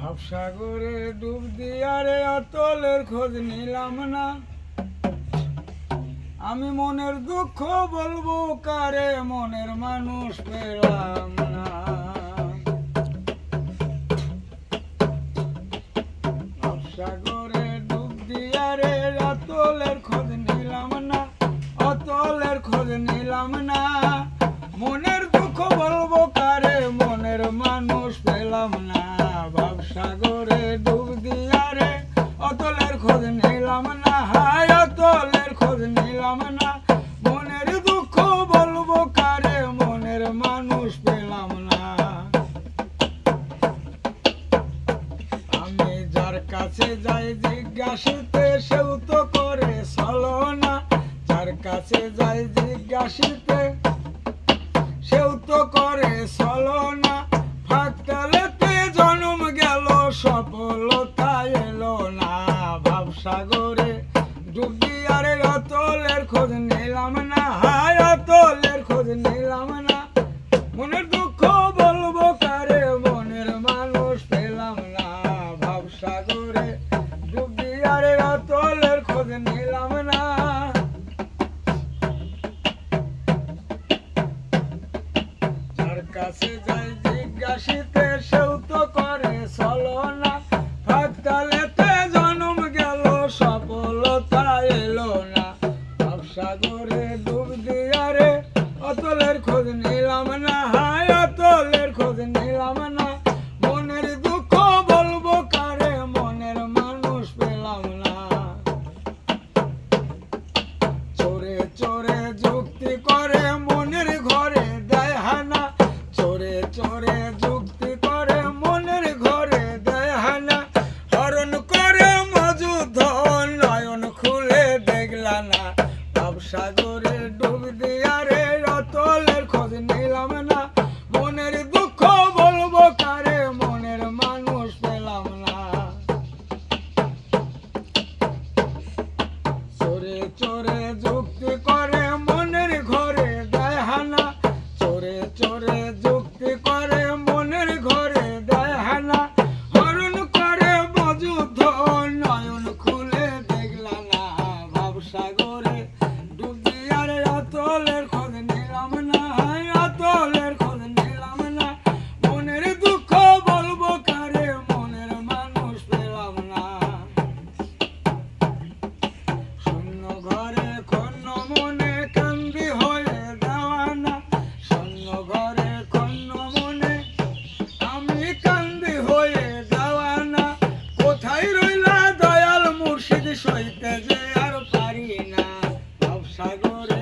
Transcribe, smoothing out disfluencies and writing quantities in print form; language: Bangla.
ভবসাগরে ডুব দিয়ারে অতলের খোঁজ নিলাম না। আমি মনের দুঃখ বলবো কারে, মনের মানুষ পেলাম না। ভবসাগরে ডুব দিয়ারে অতলের খোঁজ নিলাম না, অতলের খোঁজ নিলাম না। মনের দুঃখ বলবো কারে, মনের মানুষ পেলাম না। ভবসাগরে ডুব দিয়ারে অতলের খোঁজ নিলাম না, হায় অতলের খোঁজ নিলাম না। মনের দুঃখ বলবো কারে, মনের মানুষ পেলাম না। আমি যার কাছে যাই জিজ্ঞাসিতে, সেও তো করে ছলনা। যার কাছে যাই জিজ্ঞাসিতে, সেও তো করে ছলনা। ফাঁকতালেতে জন্ম গেল, সফলতা এলো না। ভবসাগরে ডুব দিয়ারে অতলের খোঁজ নিলাম না, হায় অতলের খোঁজ নিলাম না। মনের দুঃখ বলবো কারে, মনের মানুষ পেলাম না। ভবসাগরে ডুব দিয়ারে অতলের খোঁজ নিলাম না। যার কাছে যাই জিজ্ঞাসিতে, সেও তো করে ছলনা। ফাঁকতালেতে জন্ম গেল, সফলতা এলো না। ভবসাগরে ডুব দিয়ারে অতলের খোঁজ নিলাম না, হায় অতলের খোঁজ নিলাম না। মনের দুঃখ বলবো কারে, মনের মানুষ পেলাম না। চোরে চোরে যুক্তি করে মনের ঘরে দেয় হানা। চোরে চোরে যুক্তি করে মনের ঘরে দেয় হানা। হরণ করে মজুধন, নয়ন খুলে দেখলা না। ভবসাগরে ডুব দিয়ারে অতলের খোঁজ নিলাম না। মনের দুঃখ বলবো কারে, মনের মানুষ পেলাম না। চোরে চোরে যুক্তি করে মনের ঘরে দেয় হানা। চোরে চোরে যুক্তি করে মনের ঘরে দেয় হানা। হরণ করে মজুধন, নয়ন খুলে দেখলা না। ভবসাগরে ডুব দিয়ারে অতলের খোঁজ নিলাম না, হায় অতলের খোঁজ নিলাম না। মনের দুঃখ বলবো কারে, মনের মানুষ পেলাম না। শূন্য ঘরে খন্ন মনে কান্দি হয়ে দেওয়ানা। শূন্য ঘরে খন্ন মনে আমি কান্দি হয়ে দেওয়ানা। কোথায় রইলা দয়াল মুর্শিদ, সইতে যে আর পারি না। ভবসাগরে